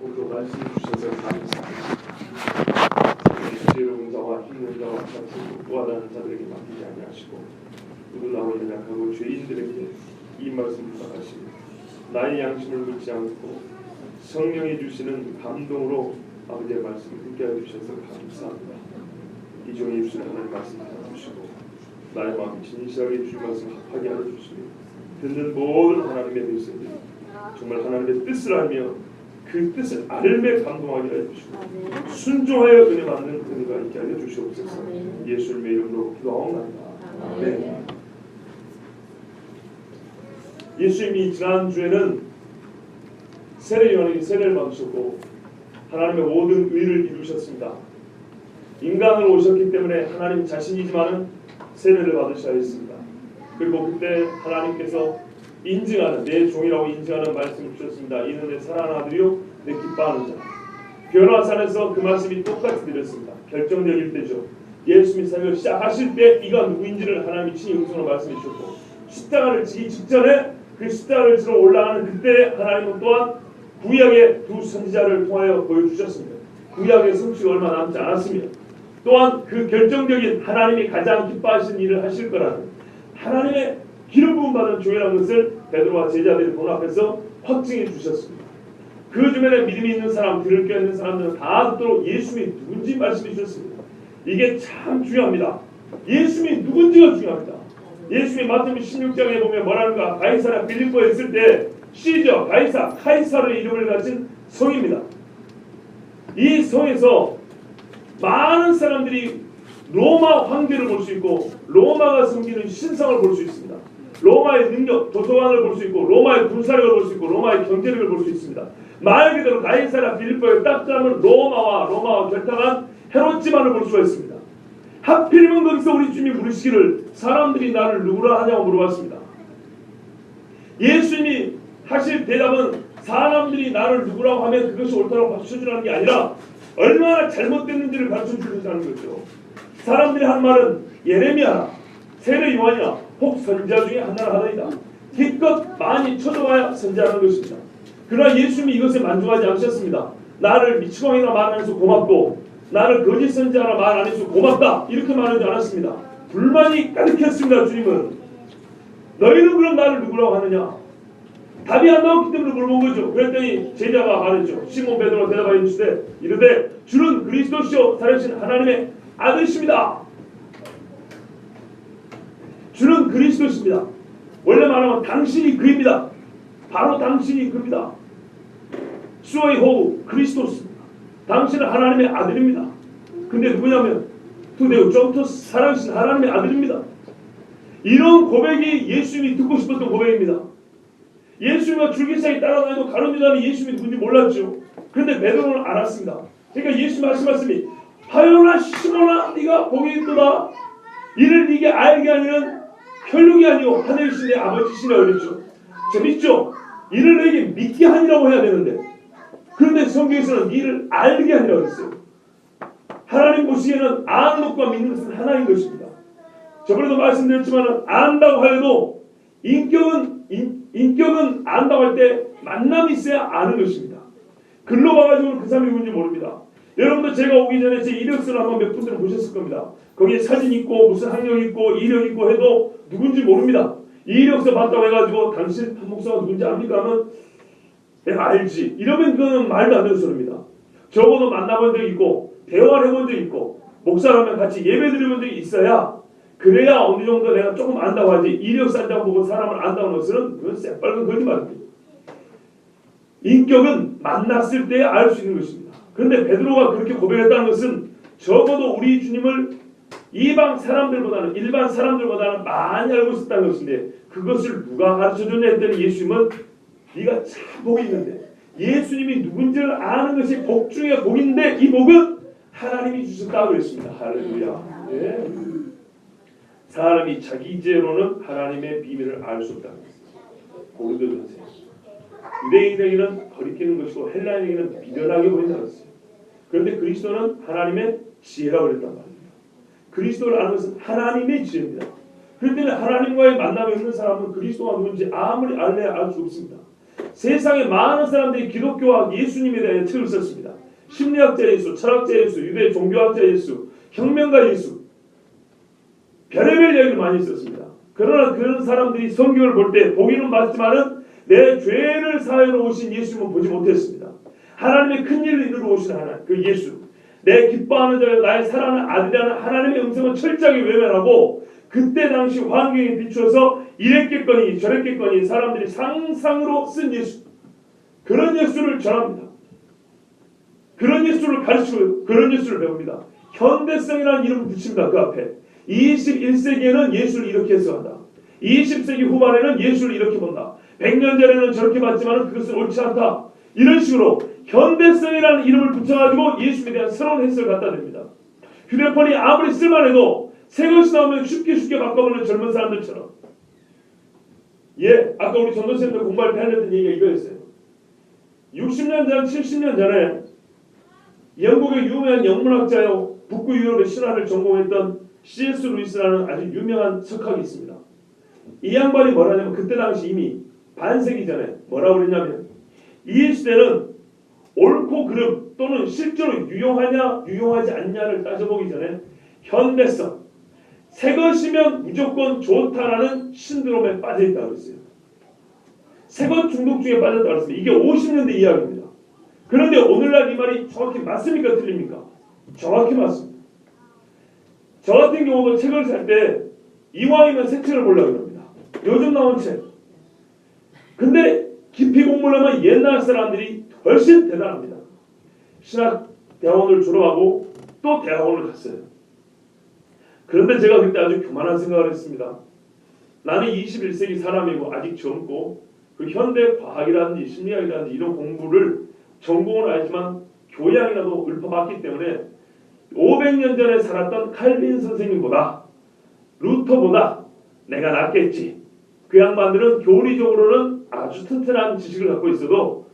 오늘도 말씀 주셔서 감사합니다. 죄로 자와 힘든 자와 같이 도와다는 자들에게 맡기지 아니하시고 누구나고 연약하고 죄인들에게 이 말씀 부탁하시고 나의 양심을 묻지 않고 성령이 주시는 감동으로 아버지의 말씀을 듣게 해주셔서 감사합니다. 이 종의 입술에 하나님 말씀 주시고 나의 마음이 진실하게 주의 말씀 합하게 하여 주시고 듣는 모든 하나님의 백성들이 정말 하나님의 뜻을 알며 그 뜻을 알매 감동하게 하여 주시고 순종하여 은혜 받는 은혜가 있게 하여 주시옵소서. 예수님의 이름으로 기도하옵나이다. 아멘. 예수님이 지난주에는 세례 요한에게 세례를 받으셨고 하나님의 모든 의를 이루셨습니다. 인간으로 오셨기 때문에 하나님 자신이지만은 세례를 받으셔야 했습니다. 그리고 그때 하나님께서 인증하는 내 종이라고 인증하는 말씀을 주셨습니다. 이는 내 사랑하는 아들이요 내 기뻐하는 자. 변화산에서 그 말씀이 똑같이 드렸습니다. 결정적일 때죠. 예수님이 사역을 시작하실 때 이가 누구인지를 하나님이 친히 음성으로 말씀해 주셨고 십자가를 지기 직전에 그 십자가를 지러 올라가는 그때 하나님은 또한 구약의 두 선지자를 통하여 보여주셨습니다. 구약의 성취가 얼마 남지 않았으며 또한 그 결정적인 하나님이 가장 기뻐하신 일을 하실 거라는 하나님의 기름 부음 받은 종이라는 것을 베드로와 제자들이 본 앞에서 확증해 주셨습니다. 그 주변에 믿음이 있는 사람, 들을 게 있는 사람들은 다 듣도록 예수님이 누군지 말씀해 주셨습니다. 이게 참 중요합니다. 예수님이 누군지가 중요합니다. 예수님이 마태복음 16장에 보면 뭐라는가? 가이사랴 빌립보에 있을 때 시저, 가이사, 카이사르의 이름을 가진 성입니다. 이 성에서 많은 사람들이 로마 황제를 볼 수 있고 로마가 섬기는 신상을 볼 수 있습니다. 로마의 능력, 도서관을 볼 수 있고 로마의 군사력을 볼 수 있고 로마의 경제력을 볼 수 있습니다. 말 그대로 가이사랴 빌립보에 딱 잡으면 로마와 결탁한 헤롯지만을 볼 수가 있습니다. 하필이면 거기서 우리 주님이 물으시기를 사람들이 나를 누구라 하냐고 물어봤습니다. 예수님이 하실 대답은 사람들이 나를 누구라고 하면 그것이 옳다고 가르쳐주라는 게 아니라 얼마나 잘못됐는지를 가르쳐주려는 거죠. 사람들이 한 말은 예레미야나 세례 요한이나 혹 선지자 중에 하나를 하나이다. 기껏 많이 쳐져와야 선지자라는 것입니다. 그러나 예수님이 이것에 만족하지 않으셨습니다. 나를 미치광이나 말 안 해서 고맙고 나를 거짓 선지자라 말 안 해서 고맙다 이렇게 말하지 않았습니다. 불만이 가득했습니다. 주님은 너희는 그럼 나를 누구라고 하느냐? 답이 안 나왔기 때문에 물어본 거죠. 그랬더니 제자가 말했죠. 시몬 베드로가 대답하여 주시되 이르되 주는 그리스도시요 살아계신 하나님의 아들이십니다. 주는 그리스도십니다. 원래 말하면 당신이 그입니다. 바로 당신이 그입니다. 수어의 호흡 그리스도스입니다. 당신은 하나님의 아들입니다. 근데 누구냐면 투데우 좀더 살아계신 하나님의 아들입니다. 이런 고백이 예수님이 듣고 싶었던 고백입니다. 예수님과 줄기차게 따라다니도 가룟 유다는 예수님이 누군지 몰랐죠. 그런데 베드로는 알았습니다. 그러니까 예수님 말씀이 하요나 시몬아 네가 복이 있도다. 이를 네게 알게 하는 혈육이 아니오 하늘이신 내 아버지시라 그랬죠. 재밌죠? 이를 너에게 믿게 하니라고 해야 되는데 그런데 성경에서는 이를 알게 하니라 그랬어요. 하나님 보시기에는 아는 것과 믿는 것은 하나인 것입니다. 저번에도 말씀드렸지만 안다고 하여도 인격은 안다고 할 때 만남이 있어야 아는 것입니다. 글로 봐가지고는 그 사람이 누군지 모릅니다. 여러분도 제가 오기 전에 제 이력서를 한번 몇 분들은 보셨을 겁니다. 거기에 사진 있고 무슨 학력 있고 이력 있고 해도 누군지 모릅니다. 이 이력서 봤다고 해가지고 당신 한 목사가 누군지 압니까? 하면 내가 알지. 이러면 그건 말도 안 되는 소리입니다. 적어도 만나본 적 있고 대화를 해본 적 있고 목사라면 같이 예배 드려본 적이 있어야 그래야 어느 정도 내가 조금 안다고 하지. 이력서 한 장 보고 사람을 안다는 것은 그건 새빨간 거짓말입니다. 인격은 만났을 때 알 수 있는 것입니다. 그런데 베드로가 그렇게 고백했다는 것은 적어도 우리 주님을 이방 사람들보다는 일반 사람들보다는 많이 알고 있었다는 것인데 그것을 누가 가르쳐줬냐 했더니 예수님은 네가 참 복이 있는데 예수님이 누군지를 아는 것이 복 중에 복인데 이 복은 하나님이 주셨다고 그랬습니다. 할렐루야. 네. 사람이 자기 죄로는 하나님의 비밀을 알 수 없다는 것입니다. 고린도전서 유대인에게는 거리끼는 것이고 헬라인에게는 비련하게 보인다는 것이에요. 그런데 그리스도는 하나님의 지혜라고 그랬단 말입니다. 그리스도를 아는 것은 하나님의 지혜입니다. 그럴 때는 하나님과의 만남이 없는 사람은 그리스도가 누군지 아무리 알래야 알 수 없습니다. 세상에 많은 사람들이 기독교와 예수님에 대해 책을 썼습니다. 심리학자 예수, 철학자 예수, 유대 종교학자 예수, 혁명가 예수, 별의별 이야기를 많이 썼습니다. 그러나 그런 사람들이 성경을 볼 때 보기는 맞지만은 내 죄를 사하러 오신 예수님은 보지 못했습니다. 하나님의 큰 일을 이루러 오신 하나님, 그 예수, 내 기뻐하는 자, 나의 사랑하는 아들이라는 하나님의 음성은 철저하게 외면하고 그때 당시 환경에 비추어서 이랬겠거니 저랬겠거니 사람들이 상상으로 쓴 예수, 그런 예수를 전합니다. 그런 예수를 가르치고 그런 예수를 배웁니다. 현대성이라는 이름을 붙입니다. 그 앞에 21세기에는 예수를 이렇게 해석한다. 20세기 후반에는 예수를 이렇게 본다. 100년 전에는 저렇게 봤지만 그것은 옳지 않다. 이런 식으로 현대성이라는 이름을 붙여가지고 예수에 대한 새로운 해석을 갖다 댑니다. 휴대폰이 아무리 쓸만해도 새 것이 나오면 쉽게 바꿔보는 젊은 사람들처럼. 아까 우리 전도쌤들 공부할 때 하려던 얘기가 이거였어요. 60년 전, 70년 전에 영국의 유명한 영문학자요, 북구 유럽의 신화를 전공했던 C.S. 루이스라는 아주 유명한 석학이 있습니다. 이 양반이 뭐라냐면 그때 당시 이미 반세기 전에 뭐라고 그랬냐면 이 시대는 옳고 그름 또는 실제로 유용하냐 유용하지 않냐를 따져보기 전에 현대성, 새 것이면 무조건 좋다라는 신드롬에 빠져있다고 그랬어요. 새 것 중독 중에 빠졌다고 그랬습니다. 이게 50년대 이야기입니다. 그런데 오늘날 이 말이 정확히 맞습니까? 틀립니까? 정확히 맞습니다. 저 같은 경우도 책을 살 때 이왕이면 새 책을 보려고 합니다. 요즘 나온 책. 근데 깊이 공부를 하면 옛날 사람들이 훨씬 대단합니다. 신학 대학원을 졸업하고 또 대학원을 갔어요. 그런데 제가 그때 아주 교만한 생각을 했습니다. 나는 21세기 사람이고 아직 젊고 그 현대 과학이라든지 심리학이라든지 이런 공부를 전공을 알지만 교양이라도 읊어봤기 때문에 500년 전에 살았던 칼빈 선생님보다 루터보다 내가 낫겠지. 그 양반들은 교리적으로는 아주 튼튼한 지식을 갖고 있어도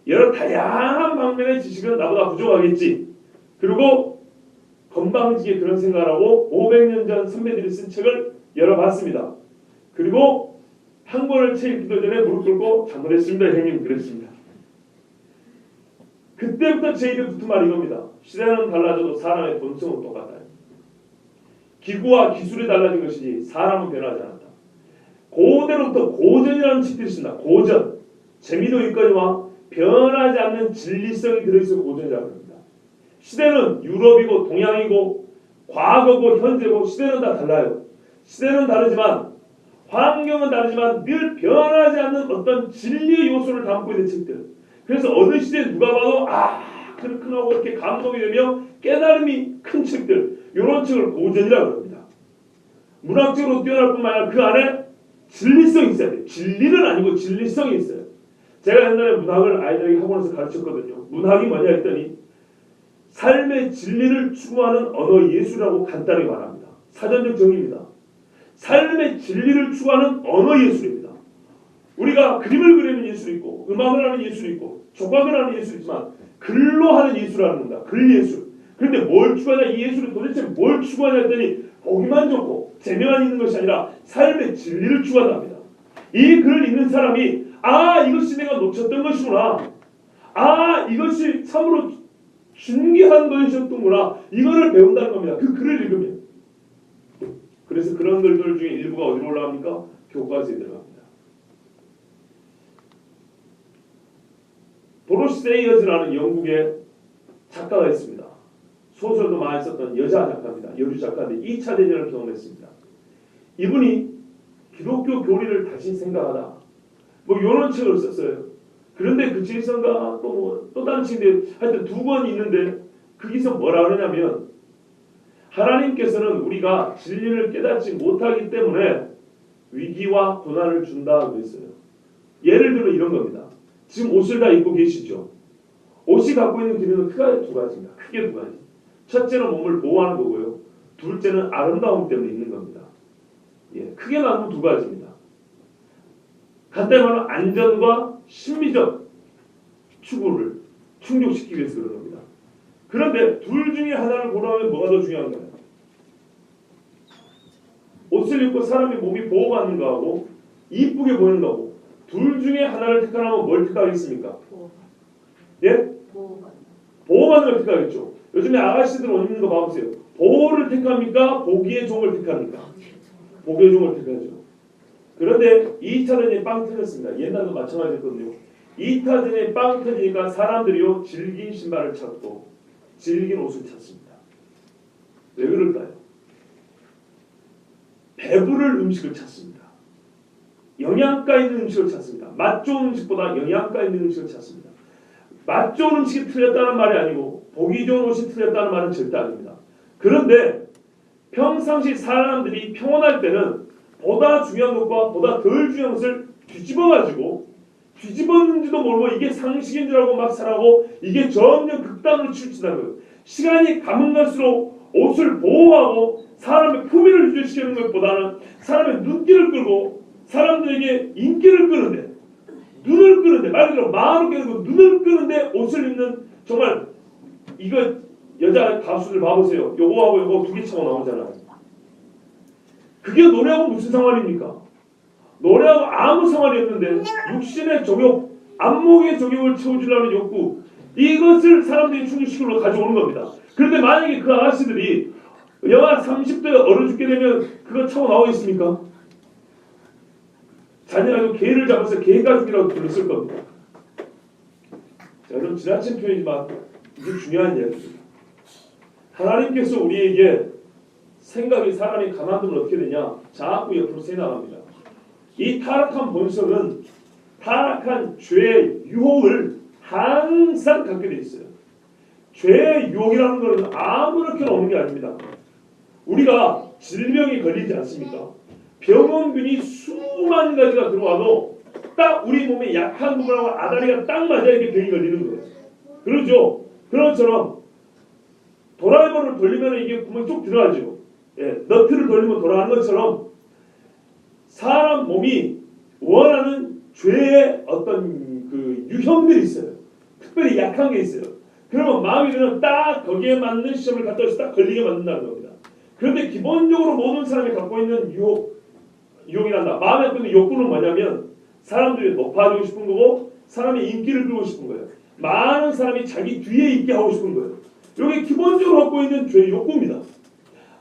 여러 다양한 방면의 지식은 나보다 부족하겠지. 그리고 건방지게 그런 생각을 하고 500년 전 선배들이 쓴 책을 열어봤습니다. 그리고 한 권을 책 읽기도 전에 무릎 꿇고 잘못했습니다. 형님 그랬습니다. 그때부터 제 입에 붙은 말이 이겁니다. 시대는 달라져도 사람의 본성은 똑같다. 기구와 기술이 달라진 것이지 사람은 변하지 않았다. 고대로부터 고전이라는 책들이 있습니다. 고전. 재미도 있거니와 변하지 않는 진리성이 들어있어 고전이라고 합니다. 시대는 유럽이고 동양이고 과거고 현재고 시대는 다 달라요. 시대는 다르지만 환경은 다르지만 늘 변하지 않는 어떤 진리의 요소를 담고 있는 책들. 그래서 어느 시대에 누가 봐도 그렇구나 하고 이렇게 감동이 되며 깨달음이 큰 책들, 이런 책을 고전이라고 합니다. 문학적으로 뛰어날 뿐만 아니라 그 안에 진리성이 있어야 돼요. 진리는 아니고 진리성이 있어요. 제가 옛날에 문학을 아이들에게 학원에서 가르쳤거든요. 문학이 뭐냐 했더니 삶의 진리를 추구하는 언어 예술이라고 간단히 말합니다. 사전적 정의입니다. 삶의 진리를 추구하는 언어 예술입니다. 우리가 그림을 그리는 예술이 있고 음악을 하는 예술이 있고 조각을 하는 예술이 있지만 글로 하는 예술을 하는 겁니다. 글 예술. 그런데 뭘 추구하냐, 이 예술은 도대체 뭘 추구하냐 했더니 보기만 좋고 재미만 있는 것이 아니라 삶의 진리를 추구한답니다. 이 글을 읽는 사람이 이것이 내가 놓쳤던 것이구나. 이것이 참으로 중요한 것이었던구나. 이거를 배운다는 겁니다. 그 글을 읽으면. 그래서 그런 글들 중에 일부가 어디로 올라갑니까? 교과서에 들어갑니다. 도로시 세이어즈라는 영국의 작가가 있습니다. 소설도 많이 썼던 여자 작가입니다. 여류 작가인데 2차 대전을 경험했습니다. 이분이 기독교 교리를 다시 생각하다 이런 책을 썼어요. 그런데 그 책에서인가 또 다른 책인데 하여튼 2권 있는데 거기서 뭐라 그러냐면 하나님께서는 우리가 진리를 깨닫지 못하기 때문에 위기와 고난을 준다고 했어요. 예를 들어 이런 겁니다. 지금 옷을 다 입고 계시죠. 옷이 갖고 있는 기능은 크게 두 가지입니다. 크게 두 가지. 첫째는 몸을 보호하는 거고요. 둘째는 아름다움 때문에 입는 겁니다. 크게 나누면 두 가지입니다. 간단히 말하면 안전과 심미적 추구를 충족시키기 위해서 그런 겁니다. 그런데 둘 중에 하나를 고르면 뭐가 더 중요한가요? 옷을 입고 사람의 몸이 보호받는 거하고 이쁘게 보이는 거하고 둘 중에 하나를 택하라면 뭘 택하겠습니까? 보호. 예? 보호받는. 보호받는 걸 택하겠죠. 요즘에 아가씨들 옷 입는 거 봐보세요. 보호를 택합니까? 보기의 종을 택합니까? 보기의 종을 택하죠. 그런데 2차 전쟁이 빵 터졌습니다. 옛날도 마찬가지였거든요. 2차 전쟁이 빵 터지니까 사람들이요 질긴 신발을 찾고 질긴 옷을 찾습니다. 왜 그럴까요? 배부를 음식을 찾습니다. 영양가 있는 음식을 찾습니다. 맛 좋은 음식보다 영양가 있는 음식을 찾습니다. 맛 좋은 음식이 틀렸다는 말이 아니고 보기 좋은 옷이 틀렸다는 말은 절대 아닙니다. 그런데 평상시 사람들이 평온할 때는 보다 중요한 것과 보다 덜 중요한 것을 뒤집어가지고 뒤집었는지도 모르고 이게 상식인 줄 알고 막 살아고 이게 점점 극단으로 치우친다는 거예요. 시간이 가면 갈수록 옷을 보호하고 사람의 품위를 유지시키는 것보다는 사람의 눈길을 끌고 사람들에게 인기를 끄는데 눈을 끄는데 말 그대로 마음을 끄는 눈을 끄는데 옷을 입는 정말 이거 여자 가수들 봐보세요. 요거하고 요거 두 개 차고 나오잖아요. 그게 노래하고 무슨 상관입니까? 노래하고 아무 상관이 없는데 육신의 정욕, 안목의 정욕을 채워주려는 욕구 이것을 사람들이 충족시키려 가져오는 겁니다. 그런데 만약에 그 아가씨들이 영하 30도에 얼어 죽게 되면 그거 차고 나오겠습니까? 자녀가 개를 잡아서 개가죽이라고 불렀을 겁니다. 자, 여러분 지나친 표현이지만 이게 중요한 이야기입니다. 하나님께서 우리에게 생각이 사람이 가만두면 어떻게 되냐? 자꾸 옆으로 새 나갑니다. 이 타락한 본성은 타락한 죄의 유혹을 항상 갖게 돼 있어요. 죄의 유혹이라는 것은 아무렇게나 오는 게 아닙니다. 우리가 질병이 걸리지 않습니까? 병원균이 수만 가지가 들어와도 딱 우리 몸에 약한 부분하고 아다리가 딱 맞아야 이게 병이 걸리는 거예요. 그렇죠? 그런 것처럼 도라이버를 돌리면 이게 구멍이 쭉 들어가죠. 예, 너트를 돌리면 돌아가는 것처럼 사람 몸이 원하는 죄의 어떤 그 유형들이 있어요. 특별히 약한 게 있어요. 그러면 마음이 드는 딱 거기에 맞는 시험을 갖다 줘서 딱 걸리게 만든다는 겁니다. 그런데 기본적으로 모든 사람이 갖고 있는 유혹이란다. 마음에 갖고 있는 욕구는 뭐냐면 사람들이 높아지고 싶은 거고 사람의 인기를 끌고 싶은 거예요. 많은 사람이 자기 뒤에 있게 하고 싶은 거예요. 이게 기본적으로 갖고 있는 죄의 욕구입니다.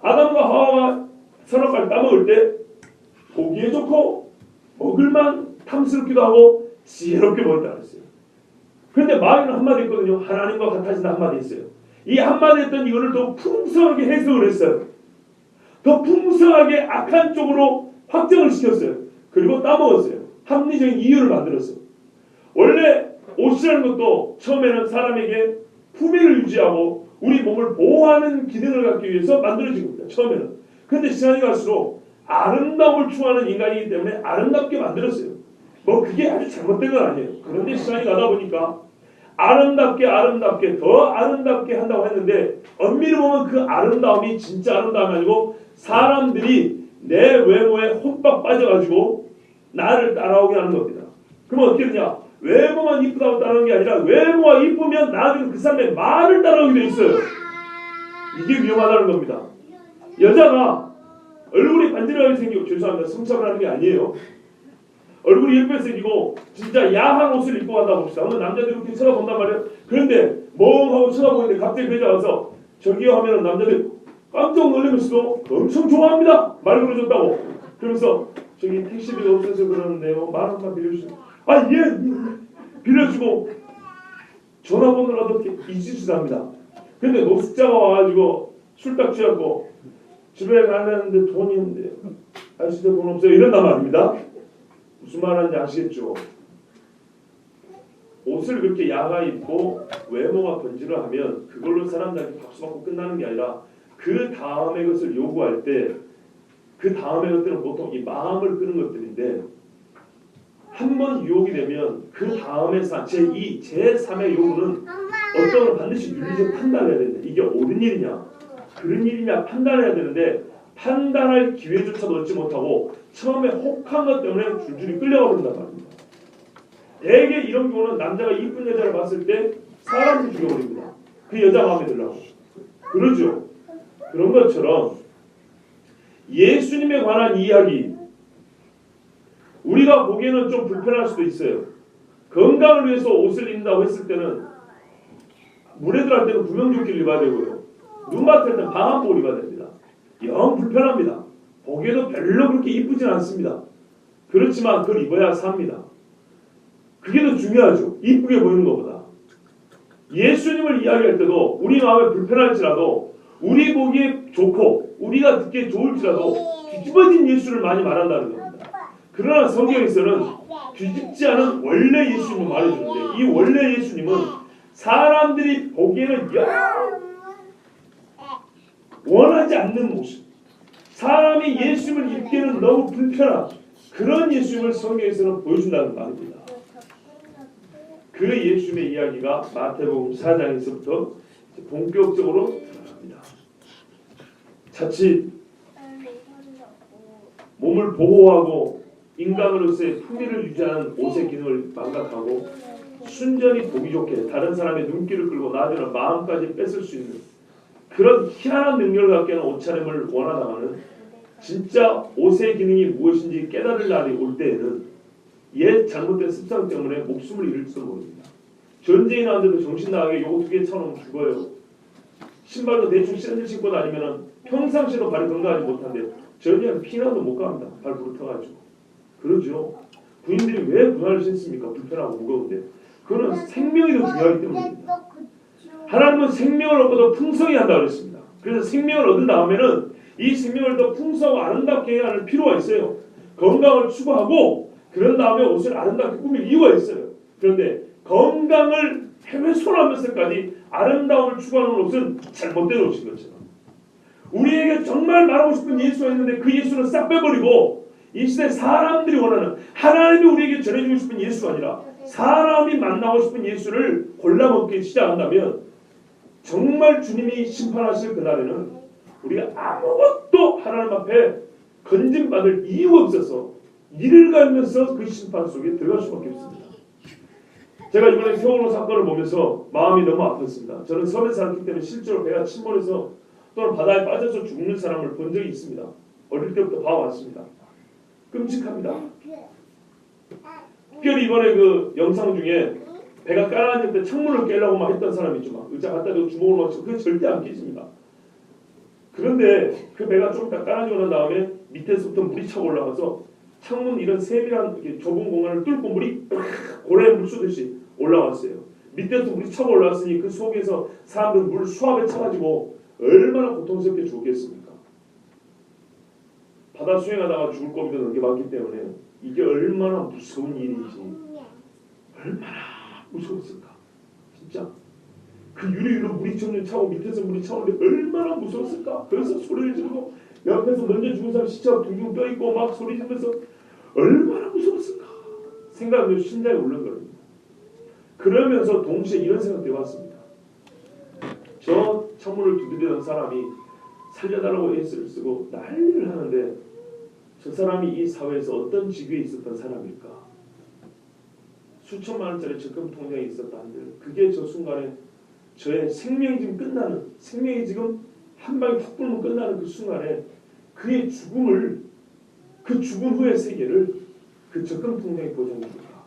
아담과 하와가 선악과를 따먹을 때 보기에 좋고 먹을만 탐스럽기도 하고 지혜롭게 먹었다 그랬어요. 그런데 마귀는 한마디 했거든요. 하나님과 같아진다 한마디 했어요. 이 한마디 했던 이거를 더 풍성하게 해석을 했어요. 더 풍성하게 악한 쪽으로 확정을 시켰어요. 그리고 따먹었어요. 합리적인 이유를 만들었어요. 원래 옷이라는 것도 처음에는 사람에게 품위를 유지하고 우리 몸을 보호하는 기능을 갖기 위해서 만들어진 겁니다. 처음에는. 그런데 시간이 갈수록 아름다움을 추구하는 인간이기 때문에 아름답게 만들었어요. 뭐 그게 아주 잘못된 건 아니에요. 그런데 시간이 가다 보니까 아름답게 더 아름답게 한다고 했는데 엄밀히 보면 그 아름다움이 진짜 아름다움이 아니고 사람들이 내 외모에 혼밥 빠져가지고 나를 따라오게 하는 겁니다. 그럼 어떻게 되냐? 외모만 이쁘다고 따르는 게 아니라 외모가 이쁘면 나중에 그 사람의 말을 따라오게 돼 있어요. 이게 위험하다는 겁니다. 여자가 얼굴이 반지르하게 생기고 죄송합니다. 성착을 하는 게 아니에요. 얼굴이 예쁘게 생기고 진짜 야한 옷을 입고 간다 봅시다. 어느 남자들이 그렇게 쳐다본단 말이에요. 그런데 멍하고 쳐다보는데 갑자기 배자 와서 저기요 하면 남자들이 깜짝 놀라면서도 엄청 좋아합니다. 말 걸어줬다고. 그러면서 저기 택시비가 없어서 그러는데요. 10,000원만 빌려주세요. 아 예 빌려주고 전화번호라도 잊으시답니다. 근데 노숙자가 와가지고 술 딱 취하고 집에 가려는데 돈이 없는데 아저씨 돈 없어요 이런단 말입니다. 무슨 말 하는지 아시겠죠? 옷을 그렇게 야하게 입고 외모가 번지르하면 그걸로 사람들한테 박수 받고 끝나는 게 아니라 그 다음의 것을 요구할 때 그 다음의 것들은 보통 이 마음을 끄는 것들인데 한 번 유혹이 되면 그 다음에 제2, 제3의 요구는 어떤 걸 반드시 윤리적 판단해야 된다. 이게 옳은 일이냐 그런 일이냐 판단해야 되는데 판단할 기회조차도 얻지 못하고 처음에 혹한 것 때문에 줄줄이 끌려가 버린단 말입니다. 대개 이런 경우는 남자가 이쁜 여자를 봤을 때 사람을 죽여버립니다. 그 여자 마음에 들라고. 그러죠. 그런 것처럼 예수님에 관한 이야기 우리가 보기에는 좀 불편할 수도 있어요. 건강을 위해서 옷을 입는다고 했을 때는 물에 들어갈 때는 구명조끼를 입어야 되고요. 눈 맞을 때는 방한복을 입어야 됩니다. 영 불편합니다. 보기에도 별로 그렇게 이쁘진 않습니다. 그렇지만 그걸 입어야 삽니다. 그게 더 중요하죠. 이쁘게 보이는 것보다. 예수님을 이야기할 때도 우리 마음에 불편할지라도 우리 보기에 좋고 우리가 듣기에 좋을지라도 뒤집어진 예수를 많이 말한다는 겁니다. 그러나 성경에서는 뒤집지 않은 원래 예수님을 말해주는데 이 원래 예수님은 사람들이 보기에는 원하지 않는 모습, 사람이 예수님을 입기에는 너무 불편한 그런 예수님을 성경에서는 보여준다는 말입니다. 그 예수님의 이야기가 마태복음 4장에서부터 본격적으로 들어갑니다. 자칫 몸을 보호하고 인간으로서의 품위를 유지하는 옷의 기능을 망각하고 순전히 보기 좋게 다른 사람의 눈길을 끌고 나중에는 마음까지 뺏을 수 있는 그런 희한한 능력을 갖게 하는 옷차림을 원하다마는 진짜 옷의 기능이 무엇인지 깨달을 날이 올 때에는 옛 잘못된 습성 때문에 목숨을 잃을지도 모릅니다. 전쟁이 나는데도 정신 나가게 요거 2개 쳐놓으면 죽어요. 신발도 대충 신을 신고 다니면 평상시에도 발이 건강하지 못한데 전쟁은 피나도 못 갑니다. 발 부르터가지고. 그러죠. 부인들이 왜 분화를 신습니까? 불편하고 무거운데. 그거는 생명이 더 중요하기 때문입니다. 하나님은 생명을 얻고도 풍성히 한다고 그랬습니다. 그래서 생명을 얻은 다음에는 이 생명을 더 풍성하고 아름답게 해야 하는 필요가 있어요. 건강을 추구하고 그런 다음에 옷을 아름답게 꾸밀 이유가 있어요. 그런데 건강을 훼손하면서까지 아름다움을 추구하는 옷은 잘못된 옷인 것처럼 우리에게 정말 말하고 싶은 예수가 있는데 그 예수는 싹 빼버리고 이 시대 사람들이 원하는 하나님이 우리에게 전해주고 싶은 예수가 아니라 사람이 만나고 싶은 예수를 골라먹기 시작한다면 정말 주님이 심판하실 그날에는 우리가 아무것도 하나님 앞에 건진받을 이유가 없어서 이를 갈면서 그 심판 속에 들어갈 수밖에 없습니다. 제가 이번에 세월호 사건을 보면서 마음이 너무 아팠습니다. 저는 섬에 살았기 때문에 실제로 배가 침몰해서 또는 바다에 빠져서 죽는 사람을 본 적이 있습니다. 어릴 때부터 봐왔습니다. 끔찍합니다. 특별히 이번에 그 영상 중에 배가 깔아앉을 때 창문을 깨려고 막 했던 사람이 있죠. 막 의자 갖다 대고 주먹을 막 치고 그게 절대 안 깨집니다. 그런데 그 배가 좀 더 깔아지고 난 다음에 밑에서부터 물이 차고 올라가서 창문 이런 세밀한 이렇게 좁은 공간을 뚫고 물이 고래에 물 쏘듯이 올라왔어요. 밑에서 물이 차고 올라왔으니 그 속에서 사람들 물 수압에 차가지고 얼마나 고통스럽게 죽겠습니까? 바다 수행하다가 죽을 고비도 넘게 많기 때문에 이게 얼마나 무서운 일인지 얼마나 무서웠을까. 진짜 그 유리로 물이 점점 차고 밑에서 물이 차오는데 얼마나 무서웠을까. 그래서 소리를 지르고 옆에서 먼저 죽은 사람 시체가 둥둥 떠있고 막 소리 지르면서 얼마나 무서웠을까 생각하면 심장이 울렁거립니다. 그러면서 동시에 이런 생각도 해봤습니다. 저 창문을 두드리던 사람이 살려달라고 애쓰를 쓰고 난리를 하는데 저 사람이 이 사회에서 어떤 직위에 있었던 사람일까. 수천만 원짜리 적금 통장이 있었다는데 그게 저 순간에 저의 생명이 지금 끝나는 생명이 지금 한 방에 훅 불면 끝나는 그 순간에 그의 죽음을 그 죽은 후의 세계를 그 적금 통장이 보장해 줄까.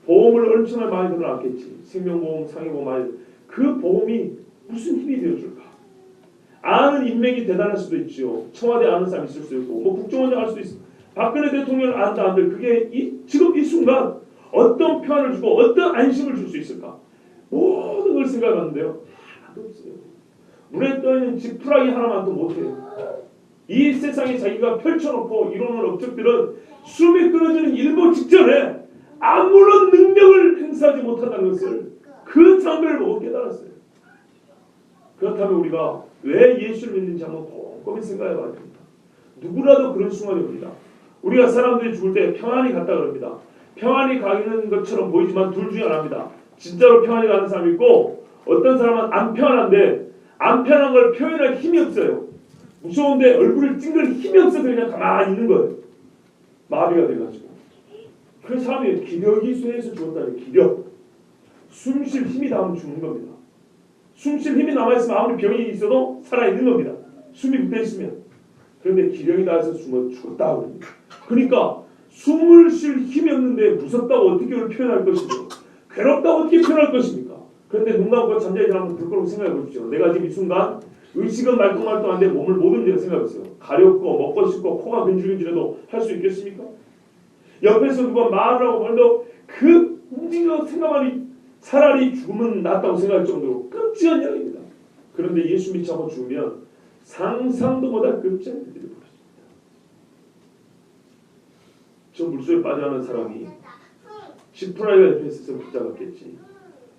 보험을 엄청나게 많이 들어놨겠지. 생명보험, 상해보험 많이. 그 보험이 무슨 힘이 되어줄까. 아는 인맥이 대단할 수도 있죠. 청와대 아는 사람이 있을 수도 있고 뭐 국정원장 할 수도 있어. 박근혜 대통령을 안다 안들 그게 지금 이 순간 어떤 평안을 주고 어떤 안심을 줄 수 있을까. 모든 걸 생각하는데요. 하나도 없어요. 물에 떠있는 지푸라기 하나만도 못해요. 이 세상에 자기가 펼쳐놓고 이루는 업적들은 숨이 끊어지는 일보 직전에 아무런 능력을 행사하지 못한다는 것을 그 장면을 보고 깨달았어요. 그렇다면 우리가 왜 예수를 믿는지 한번 꼼꼼히 생각해 봐야 됩니다. 누구라도 그런 순간이 옵니다. 우리가 사람들이 죽을 때 평안히 갔다 그럽니다. 평안히 가는 것처럼 보이지만 둘 중에 하나입니다. 진짜로 평안히 가는 사람이 있고 어떤 사람은 안 평안한데 안 편한 걸 표현할 힘이 없어요. 무서운데 얼굴을 찡그릴 힘이 없어서 그냥 가만히 있는 거예요. 마비가 돼가지고. 그 사람이 기력이 쇠해서 죽었다는 기력. 숨 쉴 힘이 남으면 죽는 겁니다. 숨 쉴 힘이 남아있으면 아무리 병이 있어도 살아있는 겁니다. 숨이 붙어있으면. 그런데 기력이 닿아서 죽었다고 합니다. 그러니까 숨을 쉴 힘이 없는데 무섭다고 어떻게 표현할 것이며 괴롭다고 어떻게 표현할 것입니까? 그런데 눈 감고 잠자리 한번 들 거라고 생각해 보십시오. 내가 지금 이 순간 의식은 말똥말똥한데 몸을 못 움직여 생각해보세요. 가렵고 먹고 싶고 코가 근질근질해도 할 수 있겠습니까? 옆에서 누가 말을 하고 말도 그 움직여 생각만이 차라리 죽으면 낫다고 생각할 정도로 끔찍한 이야기입니다. 그런데 예수 믿지 않고 죽으면 상상도 못할 끔찍한 일들이 벌어집니다. 저 물속에 빠져가는 사람이 지푸라기가 옆에 있어서 붙잡았겠지.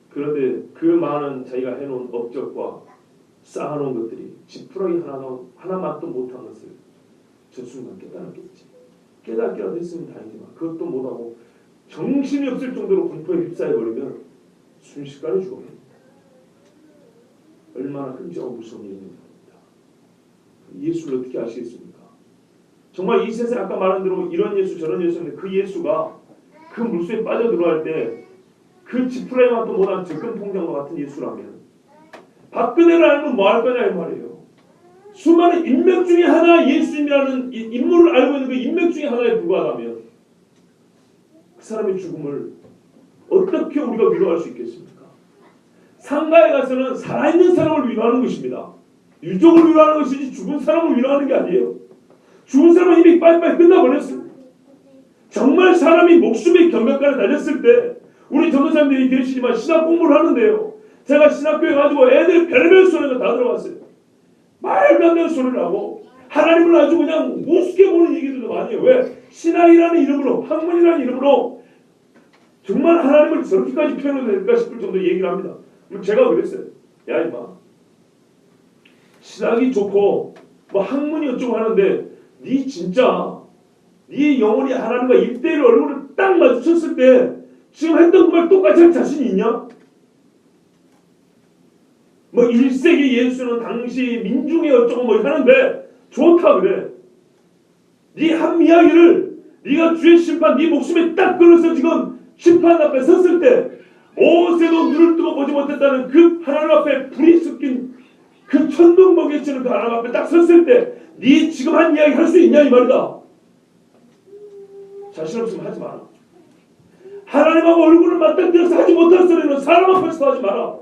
그런데 그 많은 자기가 해놓은 업적과 쌓아놓은 것들이 지푸라기 하나만도 못한 것을 저 순간 깨달았겠지. 깨닫기라도 했으면 다행이지만 그것도 못하고 정신이 없을 정도로 공포에 휩싸여버리면 순식간에 죽어버립니다. 얼마나 끔찍하고 무서운 일입니다. 예수를 어떻게 아시겠습니까? 정말 이 세상에 아까 말한 대로 이런 예수 저런 예수인데 그 예수가 그 물속에 빠져 들어갈 때 그 지푸라기만도 못한 적금 통장과 같은 예수라면 박근혜를 알면 뭐 할 거냐 이 말이에요. 수많은 인맥 중에 하나 예수님이라는 인물을 알고 있는 그 인맥 중에 하나에 불과하다면 그 사람의 죽음을 어떻게 우리가 위로할 수 있겠습니까? 상가에 가서는 살아있는 사람을 위로하는 것입니다. 유족을 위로하는 것이지 죽은 사람을 위로하는 게 아니에요. 죽은 사람은 이미 빨리빨리 끝나버렸습니다. 정말 사람이 목숨의 경각까지 달렸을 때 우리 전도사님들이 계시지만 신학 공부를 하는데요. 제가 신학교에 가지고 애들이 별별 소리가 다 들어갔어요. 말도 안 되는 소리를 하고 하나님을 아주 그냥 우습게 보는 얘기들도 많이 해요. 왜? 신학이라는 이름으로 학문이라는 이름으로 정말 하나님을 저렇게까지 표현해도 될까 싶을 정도로 얘기를 합니다. 제가 그랬어요. 야 임마 신학이 좋고 뭐 학문이 어쩌고 하는데 네 진짜 네 영혼이 하나님과 1대1 얼굴을 딱 마주쳤을 때 지금 했던 그 말 똑같이 할 자신이 있냐? 뭐 1세기 예수는 당시 민중이 어쩌고 뭐 하는데 좋다 그래. 네 한 이야기를 네가 주의 심판 네 목숨에 딱 걸려서 지금 심판 앞에 섰을 때 모세도 눈을 뜨고 보지 못했다는 그 하나님 앞에 불이 섞인 그 천둥 번개치는 그 하나님 앞에 딱 섰을 때 네 지금 한 이야기 할 수 있냐 이 말이다. 자신 없으면 하지 마라. 하나님하고 얼굴을 맞닥뜨려서 하지 못할 소리는 사람 앞에서 하지 마라.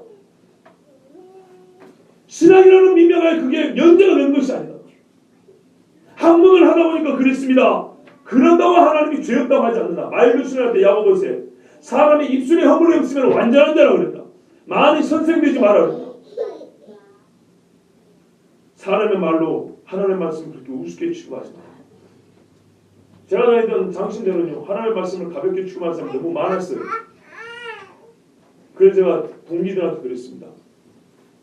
신앙이라는 민명하에 그게 면제가 되는 것이 아니다. 학문을 하다 보니까 그랬습니다. 그런다고 하나님이 죄 없다고 하지 않는다. 말교신할 때 야고보서에 사람이 입술에 허물이 없으면 완전한 자라고 그랬다. 많이 선생되지 마라 그랬다. 사람의 말로 하나님의 말씀을 그렇게 우습게 취급하지 마라. 제가 다니던 장신대는요 하나님의 말씀을 가볍게 취급하는 사람이 너무 많았어요. 그래서 제가 동기들한테 그랬습니다.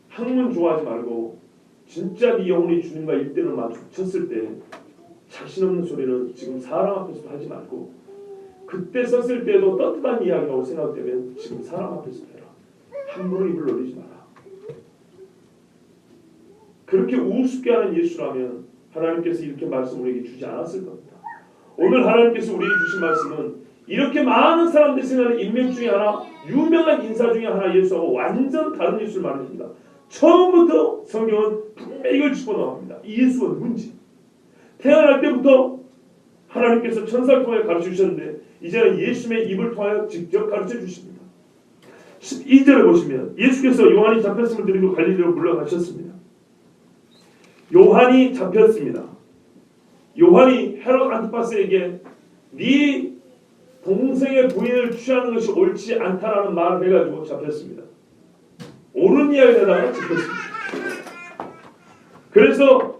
학문 좋아하지 말고 진짜 네 영혼이 주님과 1대를 마주쳤을 때 자신 없는 소리는 지금 사람 앞에서도 하지 말고 그때 썼을 때도 떳떳한 이야기라고 생각되면 지금 사람 앞에서 해라. 함부로 입을 놀리지 마라. 그렇게 우습게 하는 예수라면 하나님께서 이렇게 말씀 우리에게 주지 않았을 겁니다. 오늘 하나님께서 우리에게 주신 말씀은 이렇게 많은 사람들이 생각하는 인맥 중에 하나 유명한 인사 중에 하나 예수하고 완전 다른 예수를 말합니다. 처음부터 성경은 분명히 이걸 짚어나갑니다. 이 예수가 누군지. 태어날 때부터 하나님께서 천사를 통해 가르쳐 주셨는데 이제는 예수님의 입을 통하여 직접 가르쳐 주십니다. 12절에 보시면 예수께서 요한이 잡혔음을 들으고 갈릴리로 물러가셨습니다. 요한이 잡혔습니다. 요한이 헤롯 안티파스에게 네 동생의 부인을 취하는 것이 옳지 않다라는 말을 해가지고 잡혔습니다. 옳은 이야기에다가 잡혔습니다. 그래서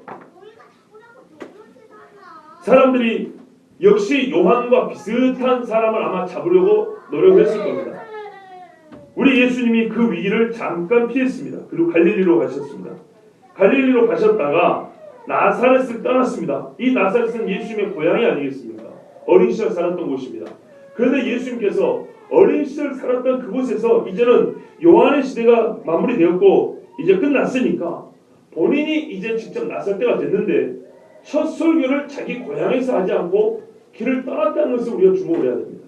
사람들이 역시 요한과 비슷한 사람을 아마 잡으려고 노력했을 겁니다. 우리 예수님이 그 위기를 잠깐 피했습니다. 그리고 갈릴리로 가셨습니다. 갈릴리로 가셨다가 나사렛을 떠났습니다. 이 나사렛은 예수님의 고향이 아니겠습니까? 어린 시절 살았던 곳입니다. 그런데 예수님께서 어린 시절 살았던 그곳에서 이제는 요한의 시대가 마무리되었고 이제 끝났으니까 본인이 이제 직접 나설 때가 됐는데 첫 설교를 자기 고향에서 하지 않고 길을 떠났다는 것을 우리가 주목을 해야 됩니다.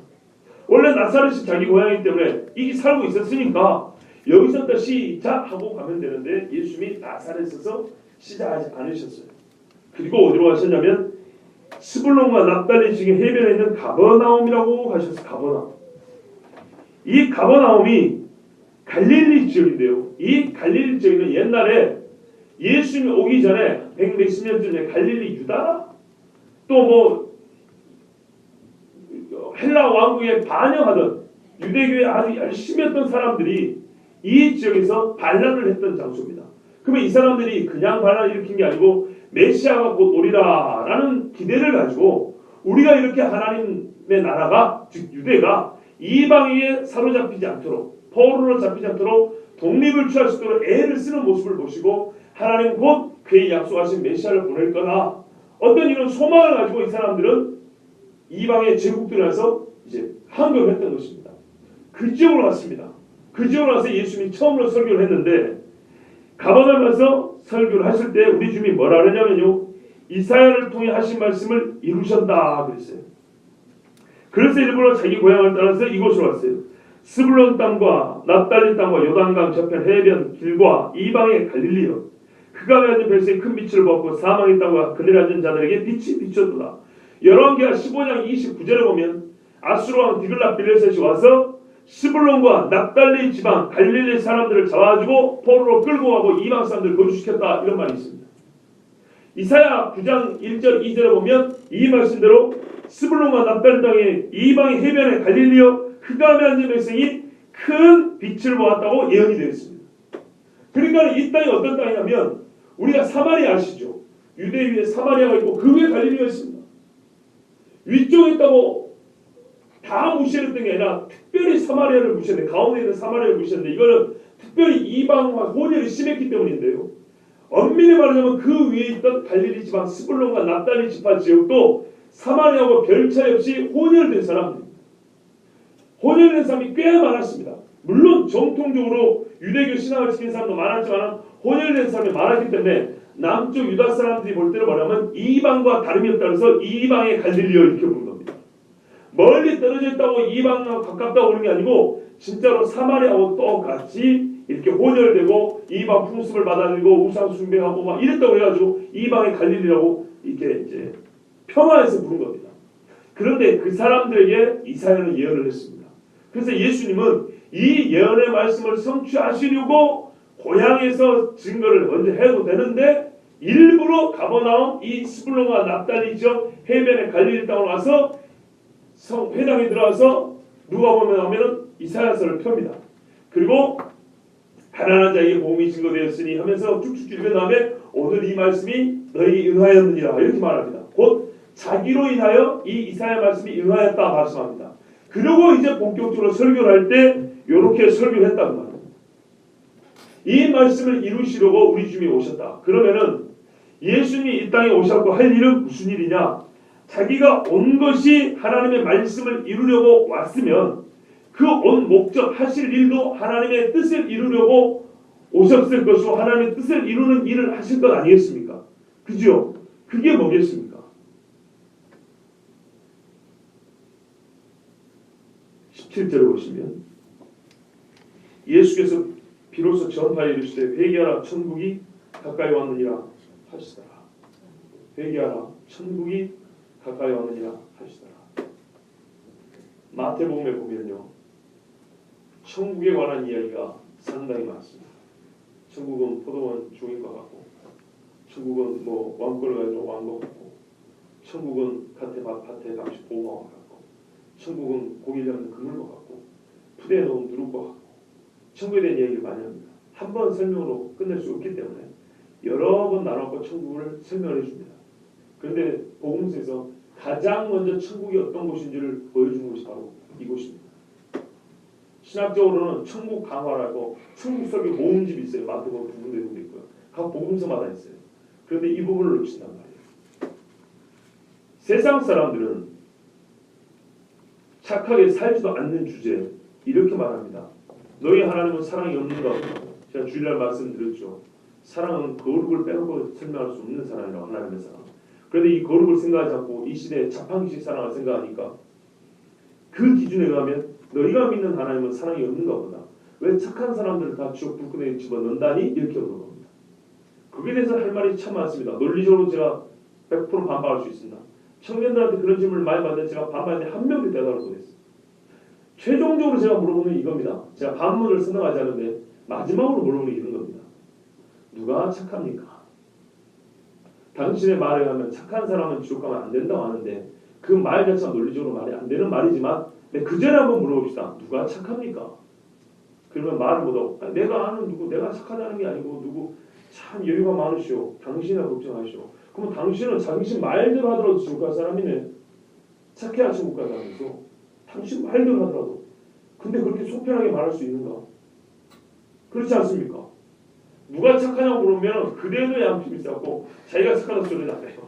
원래 나사렛이 자기 고향이기 때문에 이게 살고 있었으니까 여기서부터 시작하고 가면 되는데 예수님이 나사렛에서 시작하지 않으셨어요. 그리고 어디로 가셨냐면 스불론과 납달리 지역의 해변에 있는 가버나움이라고 하셨어요. 가버나움. 이 가버나움이 갈릴리 지역인데요. 이 갈릴리 지역은 옛날에 예수님이 오기 전에 100몇 년 전에 갈릴리 유다 또 뭐 헬라 왕국에 반영하던 유대교에 아주 열심히 했던 사람들이 이 지역에서 반란을 했던 장소입니다. 그러면 이 사람들이 그냥 반란을 일으킨 게 아니고 메시아가 곧 오리라 라는 기대를 가지고 우리가 이렇게 하나님의 나라가 즉 유대가 이방인에 사로잡히지 않도록 포로로 잡히지 않도록 독립을 취할 수 있도록 애를 쓰는 모습을 보시고 하나님 곧 그의 약속하신 메시아를 보낼 거다. 어떤 이런 소망을 가지고 이 사람들은 이방의 제국들에서 이제 항거를 했던 것입니다. 그 지역으로 갔습니다. 그 지역으로 가서 예수님이 처음으로 설교를 했는데 가버나움에 가서 설교를 하실 때 우리 주님이 뭐라 그러냐면요. 이사야를 통해 하신 말씀을 이루셨다 그랬어요. 그래서 일부러 자기 고향을 따라서 이곳으로 왔어요. 스불론 땅과 납달리 땅과 요단강 저편 해변 길과 이방의 갈릴리여 그가 가진 백성이 큰 빛을 보았고 사망의 땅과 그들에 앉은 자들에게 빛이 비쳤도다. 열왕기하 15장 29절에 보면 아수르 왕 디글랏빌레셋이 와서 스불론과 납달리 지방 갈릴리 사람들을 잡아가지고 포로로 끌고 가고 이방 사람들을 거주시켰다 이런 말이 있습니다. 이사야 9장 1절 2절에 보면 이 말씀대로 스불론과 납달리 땅의 이방의 해변의 갈릴리여 그가 앉은 백성이 큰 빛을 보았다고 예언이 되어 있습니다. 그러니까 이 땅이 어떤 땅이냐면 우리가 사마리아 아시죠? 유대 위에 사마리아가 있고 그 위에 갈릴리가 있습니다. 위쪽에 있다고 다 무시했던 게 아니라 특별히 사마리아를 무시했는데 가운데 있는 사마리아를 무시했는데 이거는 특별히 이방과 혼혈이 심했기 때문인데요. 엄밀히 말하자면 그 위에 있던 갈릴리 지방 스불론과 납달리 지파 지역도 사마리아와 별 차이 없이 혼혈된 사람들입니다. 혼혈된 사람이 꽤 많았습니다. 물론 정통적으로 유대교 신앙을 지킨 사람도 많았지만 혼혈된 사람이 많았기 때문에 남쪽 유다 사람들이 볼 때는 뭐냐면 이방과 다름이 없다 해서 이방의 갈릴리여 이렇게 부른 겁니다. 멀리 떨어져 있다고 이방과 가깝다고 그러는 게 아니고 진짜로 사마리아하고 똑같이 이렇게 혼혈되고 이방 풍습을 받아들이고 우상 숭배하고 막 이랬다고 해가지고 이방의 갈릴리라고 이렇게 이제 평화해서 부른 겁니다. 그런데 그 사람들에게 이사야는 예언을 했습니다. 그래서 예수님은 이 예언의 말씀을 성취하시려고 고향에서 증거를 먼저 해도 되는데 일부러 가버나움 이 스불론과 납달리 지역 해변의 갈릴리 땅으로 가서 회당에 들어가서 누가 보면 이사야서를 펴니다. 그리고 가난한 자에게 복음이 증거되었으니 하면서 쭉쭉 읽은 다음에 오늘 이 말씀이 너희에게 응하였느니라 이렇게 말합니다. 곧 자기로 인하여 이 이사야 말씀이 응하였다 말씀합니다. 그리고 이제 본격적으로 설교를 할 때 이렇게 설교를 했다는 말이에요. 이 말씀을 이루시려고 우리 주님이 오셨다. 그러면은 예수님이 이 땅에 오셨고 할 일은 무슨 일이냐? 자기가 온 것이 하나님의 말씀을 이루려고 왔으면 그 온 목적 하실 일도 하나님의 뜻을 이루려고 오셨을 것이고 하나님의 뜻을 이루는 일을 하실 것 아니겠습니까? 그죠? 그게 뭐겠습니까? 17절을 보시면 예수께서 비로소 전파에 이르시되 회개하라 천국이 가까이 왔느니라 하시더라. 회개하라 천국이 가까이 왔느니라 하시더라. 마태복음에 보면요. 천국에 관한 이야기가 상당히 많습니다. 천국은 포도원 주인과 같고 천국은 뭐 왕권을 가지고 왕과 같고 천국은 밭에 감시 보호와 같고 천국은 고기 잡는 그물과 같고 푸대에 넣은 누룩과 같고 천국에 대한 이야기를 많이 합니다. 한 번 설명으로 끝낼 수 없기 때문에 여러 번 나눠서 천국을 설명해 줍니다. 그런데 복음서에서 가장 먼저 천국이 어떤 곳인지를 보여주는 곳이 바로 이곳입니다. 신학적으로는 천국 강화라고 천국 설교 모음집이 있어요. 마태복음 두 군데 있고요. 각 복음서마다 있어요. 그런데 이 부분을 놓친단 말이에요. 세상 사람들은 착하게 살지도 않는 주제 이렇게 말합니다. 너희 하나님은 사랑이 없는가? 제가 주일날 말씀드렸죠. 사랑은 거룩을 빼놓고 설명할 수 없는 사랑이라고 하나님의 사랑. 그런데 이 거룩을 생각하지 않고 이 시대에 자판기식 사랑을 생각하니까 그 기준에 의하면 너희가 믿는 하나님은 사랑이 없는가 보다. 왜 착한 사람들을 다 지옥 불끈에 집어넣는다니? 이렇게 오는 겁니다. 거기에 대해서 할 말이 참 많습니다. 논리적으로 제가 100% 반박할 수 있습니다. 청년들한테 그런 질문을 많이 받는데 제가 반반에 한 명도 대답을 못했어요. 최종적으로 제가 물어보는 이겁니다. 제가 반문을 선언하지 않는데 마지막으로 물어보는 이런 겁니다. 누가 착합니까? 당신의 말에 하면 착한 사람은 지옥 가면 안 된다고 하는데 그 말 자체가 논리적으로 말이 안 되는 말이지만 그 전에 한번 물어봅시다. 누가 착합니까? 그러면 말을 못하고 내가 아는 누구 내가 착하다는 게 아니고 누구 참 여유가 많으시오. 당신이나 걱정하시오. 그러면 당신은 당신 말대로 하더라도 지옥 갈 사람이네. 착해야 지옥 갈 사람이고 당신 말대로 하더라도 근데 그렇게 속편하게 말할 수 있는가? 그렇지 않습니까? 누가 착하냐고 물으면 그대도 양심이 있고 자기가 착하다고 소리는 안 해요.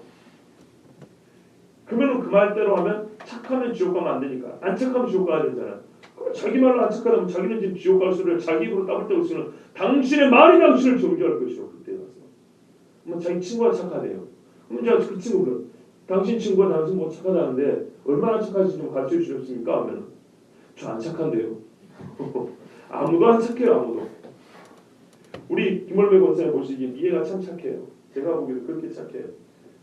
그러면 그 말대로 하면 착하면 지옥 가면 안 되니까 안 착하면 지옥 가야 되잖아요. 그럼 자기 말로 안 착하다면 자기는 지금 지옥 갈 소리를 자기 입으로 따블 때고 있으면 당신의 말이 당신을 정죄할 것이오. 그때 가서 그러면 자기 친구가 착하대요. 그럼 제가 그 친구들 당신 친구가 당신 뭐 착하다는데 얼마나 착하신지 좀 가르쳐 주셨습니까? 하면 저 안 착한데요. 아무도 안 착해요. 아무도. 우리 김월배 권사님 보시기에 미애가 참 착해요. 제가 보기에도 그렇게 착해요.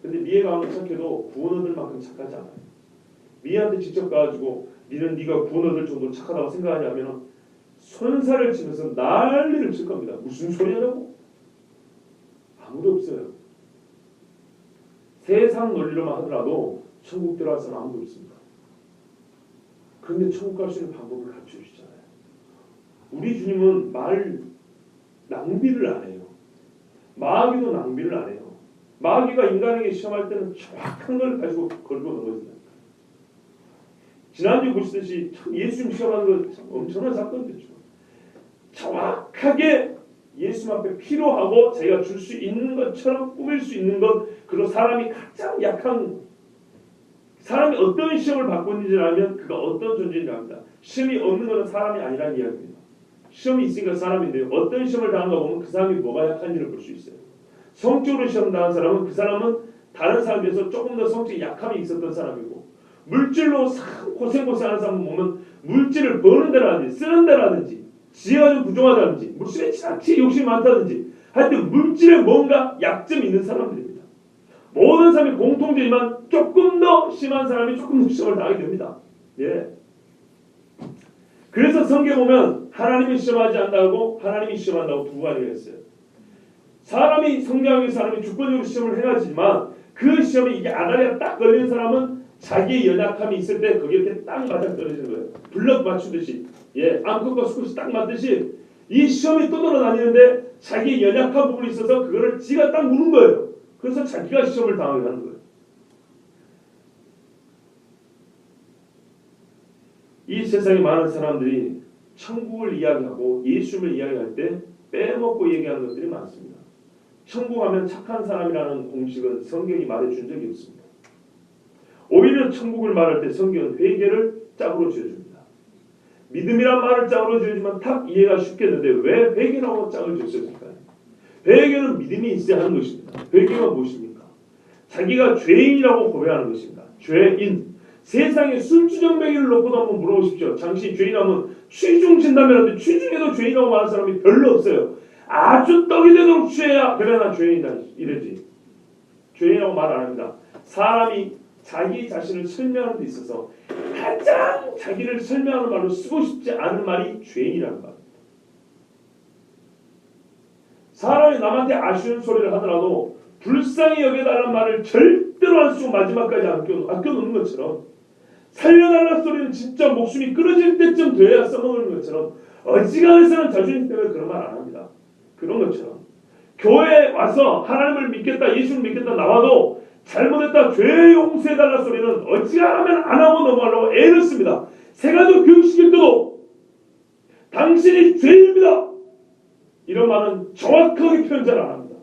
근데 미애가 아무리 착해도 구원 얻을 만큼 착하지 않아요. 미애한테 직접 가가지고 니는 네가 구원 얻을 정도로 착하다고 생각하냐면 손살을 치면서 난리를 칠 겁니다. 무슨 소리 하냐고? 아무도 없어요. 세상 논리로만 하더라도 천국 들어갈 사람 아무도 없습니다. 그런데 천국 갈 수 있는 방법을 가르쳐 주시잖아요. 우리 주님은 말 낭비를 안 해요. 마귀도 낭비를 안 해요. 마귀가 인간에게 시험할 때는 정확한 걸 가지고 걸고 넘어집니다. 지난주 보시듯이 예수님 시험하는 거 참 엄청난 사건이죠. 정확하게 예수님 앞에 필요하고 자기가 줄 수 있는 것처럼 꾸밀 수 있는 것 그리고 사람이 가장 약한 사람이 어떤 시험을 받고 있는지 알면 그가 어떤 존재인지 압니다. 시험이 없는 것은 사람이 아니라는 이야기입니다. 시험이 있으니까 사람인데요. 어떤 시험을 당한가 보면 그 사람이 뭐가 약한지를 볼 수 있어요. 성적으로 시험 당한 사람은 그 사람은 다른 사람에 비해서 조금 더 성적인 약함이 있었던 사람이고 물질로 고생하는 사람은 보면 물질을 버는 데라든지 쓰는 데라든지 지혜가 좀 부족하다든지 물질에 지나치게 욕심이 많다든지 하여튼 물질에 뭔가 약점이 있는 사람들입니다. 모든 사람이 공통되지만 조금 더 심한 사람이 조금 더 시험을 당하게 됩니다. 예. 그래서 성경에 보면 하나님이 시험하지 않는다고 하나님이 시험한다고 두 가지가 있어요. 사람이 성장하기 위해서 사람이 주권적으로 시험을 해가지만 그 시험에 이게 아다리가 딱 걸리는 사람은 자기의 연약함이 있을 때 거기에 이렇게 딱 맞아 떨어지는 거예요. 블럭 맞추듯이 암컷과 수컷이 딱 맞듯이 이 시험이 떠돌아다니는데 자기의 연약한 부분이 있어서 그거를 지가 딱 무는 거예요. 그래서 자기가 시험을 당하게 하는 거예요. 이 세상에 많은 사람들이 천국을 이야기하고 예수님을 이야기할 때 빼먹고 얘기하는 것들이 많습니다. 천국 하면 착한 사람이라는 공식은 성경이 말해준 적이 없습니다. 오히려 천국을 말할 때 성경은 회개를 짝으로 지어줍니다. 믿음이란 말을 짝으로 지어주면 딱 이해가 쉽겠는데 왜 회개라고 짝을 지었을까요? 회개는 믿음이 있어야 하는 것입니다. 회개가 무엇입니까? 자기가 죄인이라고 고백하는 것입니다. 죄인. 세상에 술주정뱅이를 놓고도 한번 물어보십시오. 당시 죄인하면 취중 진담이라는데 취중에도 죄인이라고 말하는 사람이 별로 없어요. 아주 떡이 되도록 취해야 그래 나 죄인이다 이러지. 죄인이라고 말 안 합니다. 사람이 자기 자신을 설명하는 데 있어서 가장 자기를 설명하는 말로 쓰고 싶지 않은 말이 죄인이라는 말입니다. 사람이 남한테 아쉬운 소리를 하더라도 불쌍히 여겨달라는 말을 절대로 안 쓰고 마지막까지 아껴놓는 것처럼 살려달라는 소리는 진짜 목숨이 끊어질 때쯤 돼야 써먹는 것처럼 어지간한 사람 자존심 때문에 그런 말 안 합니다. 그런 것처럼 교회에 와서 하나님을 믿겠다 예수를 믿겠다 나와도 잘못했다 죄 용서해달라는 소리는 어지간하면 안 하고 넘어가려고 애를 씁니다. 새가족 교육시킬 때도 당신이 죄인입니다. 이런 말은 정확하게 표현 잘 안 합니다.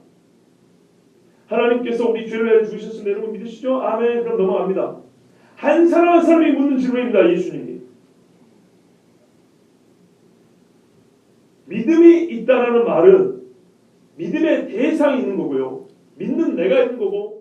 하나님께서 우리 죄를 해주셨습니다. 여러분 믿으시죠? 아멘. 그럼 넘어갑니다. 한 사람 한 사람이 묻는 질문입니다. 예수님이. 믿음이 있다라는 말은 믿음의 대상이 있는 거고요. 믿는 내가 있는 거고